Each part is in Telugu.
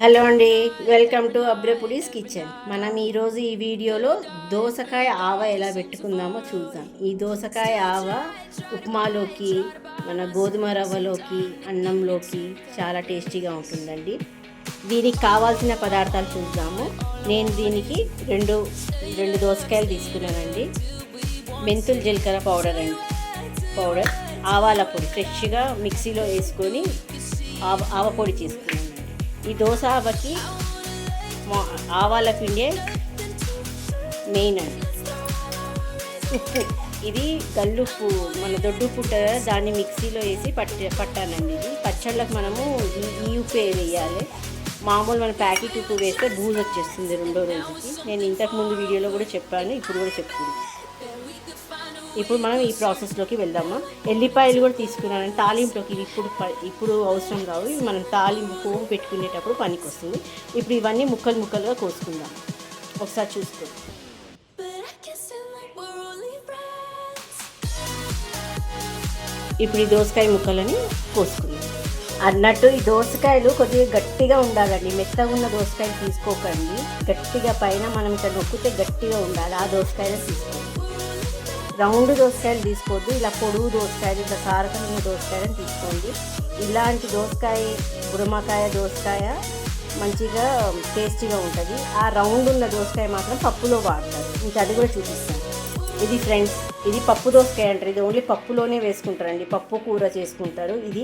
హలో అండి, వెల్కమ్ టు అబ్రపుడీస్ కిచెన్. మనం ఈరోజు ఈ వీడియోలో దోసకాయ ఆవ ఎలా పెట్టుకుందామో చూద్దాం. ఈ దోసకాయ ఆవ ఉప్మాలోకి, మన గోధుమ రవ్వలోకి, అన్నంలోకి చాలా టేస్టీగా ఉంటుందండి. దీనికి కావాల్సిన పదార్థాలు చూద్దాము. నేను దీనికి రెండు దోసకాయలు తీసుకున్నానండి. మెంతులు జీలకర్ర పౌడర్, ఆవాల పొడి ఫ్రెష్గా మిక్సీలో వేసుకొని ఆవ పొడి చేసుకున్నాను. ఈ దోశ ఆవకి ఆవాల పిండే మెయిన్ అండి. ఉప్పు, ఇది గల్లుప్పు, మన దొడ్డుప్పు ఉంటుంది కదా, దాన్ని మిక్సీలో వేసి పట్టానండి. ఇది పచ్చళ్ళకి మనము ఈ ఉప్పు వేయాలి. మామూలు మన ప్యాకెట్ ఉప్పు వేస్తే బూజు వచ్చేస్తుంది రెండో రోజుకి. నేను ఇంతకుముందు వీడియోలో కూడా చెప్పాను, ఇప్పుడు కూడా చెప్తున్నాను. ఇప్పుడు మనం ఈ ప్రాసెస్లోకి వెళ్దామా. ఎల్లిపాయలు కూడా తీసుకున్నాను తాలింపులోకి. ఇది ఇప్పుడు అవసరం కావు, ఇవి మనం తాలింపు పోగు పెట్టుకునేటప్పుడు పనికి వస్తుంది. ఇప్పుడు ఇవన్నీ ముక్కలుగా కోసుకుందాం. ఒకసారి చూసుకో. ఇప్పుడు ఈ దోసకాయ ముక్కలని కోసుకుందాం. అన్నట్టు ఈ దోసకాయలు కొద్దిగా గట్టిగా ఉండాలండి. మెత్తగా ఉన్న దోసకాయలు తీసుకోకండి. గట్టిగా పైన మనం ఇక్కడ నొక్కితే గట్టిగా ఉండాలి. ఆ దోసకాయలు తీసుకోండి. రౌండ్ దోసకాయలు తీసుకోవద్దు, ఇలా పొడుగు దోసకాయలు, ఇట్లా కారకమైన దోసకాయలను తీసుకోండి. ఇలాంటి దోసకాయ, బురమకాయ దోసకాయ మంచిగా టేస్టీగా ఉంటుంది. ఆ రౌండ్ ఉన్న దోసకాయ మాత్రం పప్పులో వాడతారు. ఇంకా అది కూడా చూపిస్తాను. ఇది ఫ్రెండ్స్, ఇది పప్పు దోసకాయ అంటారు. ఇది ఓన్లీ పప్పులోనే వేసుకుంటారండి, పప్పు కూర చేసుకుంటారు. ఇది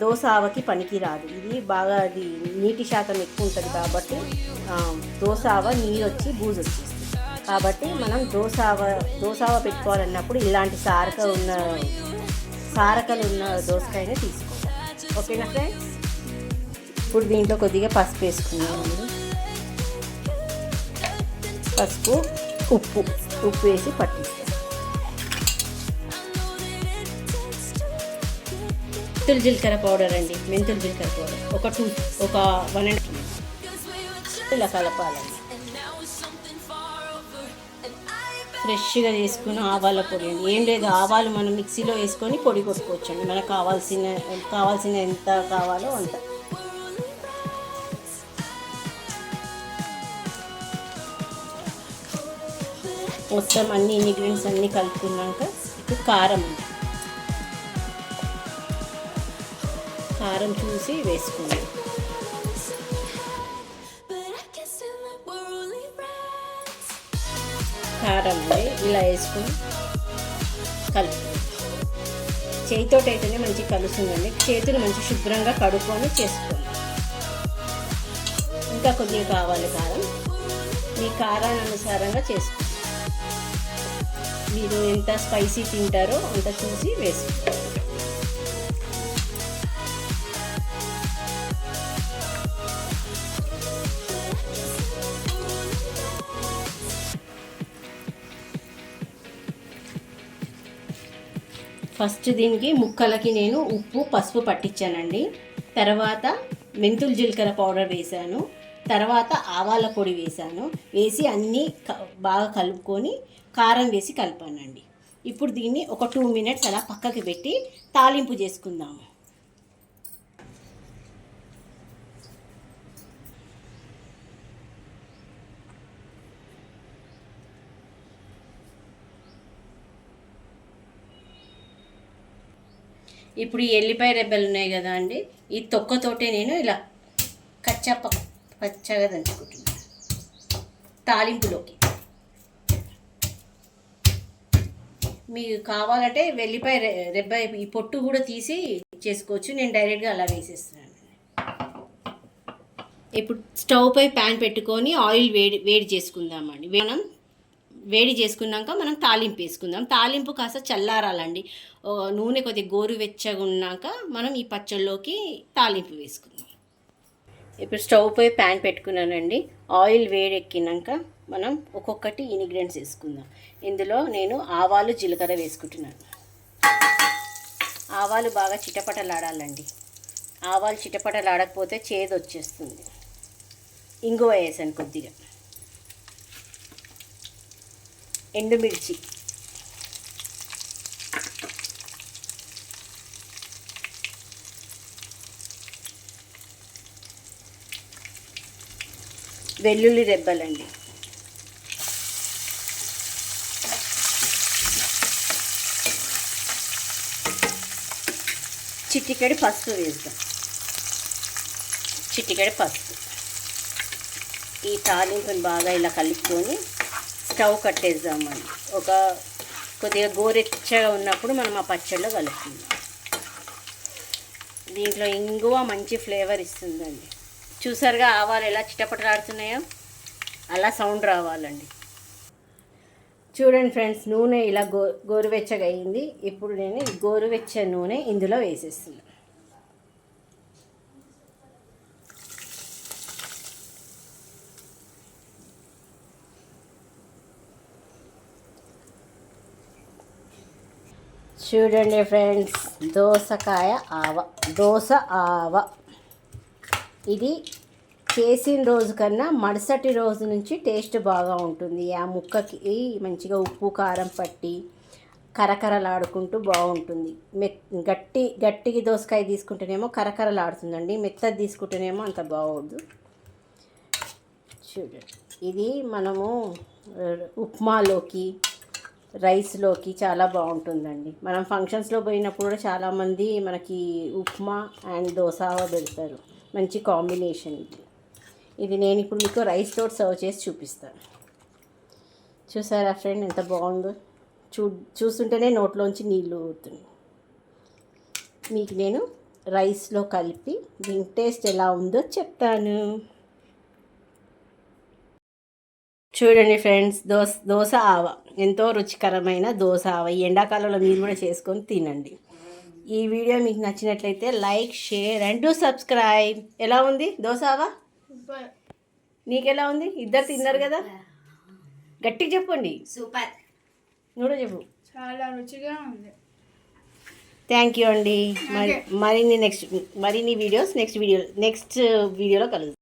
దోశ ఆవకి పనికి రాదు. ఇది బాగా అది నీటి శాతం ఎక్కువ ఉంటుంది కాబట్టి దోశ ఆవ నీరు వచ్చి బూజు వచ్చేస్తుంది. కాబట్టి మనం దోసావ పెట్టుకోవాలన్నప్పుడు ఇలాంటి సారకలు ఉన్న దోసకాయనే తీసుకోవాలి. ఓకేనా ఫ్రెండ్స్? ఇప్పుడు దీంట్లో కొద్దిగా పసుపు వేసుకున్నామండి. పసుపు, ఉప్పు వేసి పట్టిస్తాం. జీలకర్ర పౌడర్ అండి, మెంతులు జీలకర్ర పౌడర్ ఒక 1.5 ఇలా కలపాలండి. ఫ్రెష్గా చేసుకుని ఆవాల పొడి అండి. ఏం లేదు, ఆవాలు మనం మిక్సీలో వేసుకొని పొడి కొట్టుకోవచ్చండి. మనకు కావాల్సిన ఎంత కావాలో అంత. మొత్తం అన్ని ఇంగ్రీడియంట్స్ అన్నీ కలుపుకున్నాక ఇప్పుడు కారం చూసి వేసుకుందాం. కారం ఇలా వేసుకొని కలుపు. చేతితో అయితేనే మంచిగా కలుస్తుందండి. చేతులు మంచి శుభ్రంగా కడుక్కొని చేసుకోండి. ఇంకా కొద్దిగా కావాలి కారం, మీ కారాన్ని అనుసారంగా చేసుకోండి. మీరు ఎంత స్పైసీ తింటారో అంత చూసి వేసుకోండి. ఫస్ట్ దీనికి ముక్కలకి నేను ఉప్పు, పసుపు పట్టించానండి. తర్వాత మెంతులు జీలకర్ర పౌడర్ వేసాను. తర్వాత ఆవాల పొడి వేసి అన్నీ బాగా కలుపుకొని కారం వేసి కలిపానండి. ఇప్పుడు దీన్ని ఒక 2 minutes అలా పక్కకి పెట్టి తాలింపు చేసుకుందాము. ఇప్పుడు ఈ ఎల్లిపాయ రెబ్బలు ఉన్నాయి కదా అండి, ఈ తొక్కతోటే నేను ఇలా పచ్చగా దంచుకుంటున్నాను తాలింపులోకి. మీకు కావాలంటే వెల్లిపాయ రెబ్బ ఈ పొట్టు కూడా తీసి చేసుకోవచ్చు. నేను డైరెక్ట్గా అలా వేసేస్తున్నాను. ఇప్పుడు స్టవ్ పై ప్యాన్ పెట్టుకొని ఆయిల్ వేడి చేసుకుందామండి. మనం వేడి చేసుకున్నాక మనం తాలింపు వేసుకుందాం. తాలింపు కాస్త చల్లారాలండి. నూనె కొద్దిగా గోరువెచ్చగా ఉన్నాక మనం ఈ పచ్చళ్ళలోకి తాలింపు వేసుకుందాం. ఇప్పుడు స్టవ్ పై ప్యాన్ పెట్టుకున్నానండి. ఆయిల్ వేడెక్కినాక మనం ఒక్కొక్కటి ఇంగ్రీడియంట్స్ వేసుకుందాం. ఇందులో నేను ఆవాలు, జీలకర్ర వేసుకుంటున్నాను. ఆవాలు బాగా చిటపటలాడాలండి. ఆవాలు చిటపటలాడకపోతే చేదు వచ్చేస్తుంది. ఇంగువ వేసాను కొద్దిగా. ఎండుమిర్చి, వెల్లుల్లి రెబ్బలండి, చిటికెడు పసుపు వేద్దాం, చిటికెడు పసుపు. ఈ తాలింపుని బాగా ఇలా కలుపుకొని స్టవ్ కట్టేద్దామండి. కొద్దిగా గోరెచ్చగా ఉన్నప్పుడు మనం ఆ పచ్చడిలో కలుపుకుందాం. దీంట్లో ఇంగువ మంచి ఫ్లేవర్ ఇస్తుందండి. చూసారుగా ఆవాలు ఎలా చిటపటలాడుతున్నాయో, అలా సౌండ్ రావాలండి. చూడండి ఫ్రెండ్స్, నూనె ఇలా గోరువెచ్చగా అయింది. ఇప్పుడు నేను గోరువెచ్చ నూనె ఇందులో వేసేస్తున్నాను. చూడండి ఫ్రెండ్స్, దోసకాయ దోస ఆవ. ఇది చేసిన రోజు కన్నా మరుసటి రోజు నుంచి టేస్ట్ బాగా ఉంటుంది. ఆ ముక్కకి మంచిగా ఉప్పు కారం పట్టి కరకరలాడుకుంటూ బాగుంటుంది. గట్టికి దోసకాయ తీసుకుంటేనేమో కరకరలాడుతుందండి, మెత్తది తీసుకుంటేనేమో అంత బాగోదు. చూడండి, ఇది మనము ఉప్మాలోకి రైస్లోకి చాలా బాగుంటుందండి. మనం ఫంక్షన్స్లో పోయినప్పుడు కూడా చాలామంది మనకి ఉప్మా అండ్ దోసావ పెడతారు. మంచి కాంబినేషన్ ఇది. నేను ఇప్పుడు మీకు రైస్ తోటి సర్వ్ చేసి చూపిస్తాను. చూసారా ఫ్రెండ్ ఎంత బాగుందో? చూస్తుంటేనే నోట్లోంచి నీళ్ళు ఊరుతుంది. మీకు నేను రైస్లో కలిపి దీని టేస్ట్ ఎలా ఉందో చెప్తాను. చూడండి ఫ్రెండ్స్, దోస ఆవ ఎంతో రుచికరమైన దోస ఆవ. ఈ ఎండాకాలంలో మీరు కూడా చేసుకొని తినండి. ఈ వీడియో మీకు నచ్చినట్లయితే like, share and do subscribe. ఎలా ఉంది దోస ఆవ? నీకెలా ఉంది? ఇద్దరు తిన్నారు కదా, గట్టిగా చెప్పండి. సూపర్. నువ్వు చెప్పు. చాలా రుచిగా ఉంది. థ్యాంక్ యూ అండి. మరిన్ని వీడియోస్ నెక్స్ట్ వీడియోలో కలుద్దాం.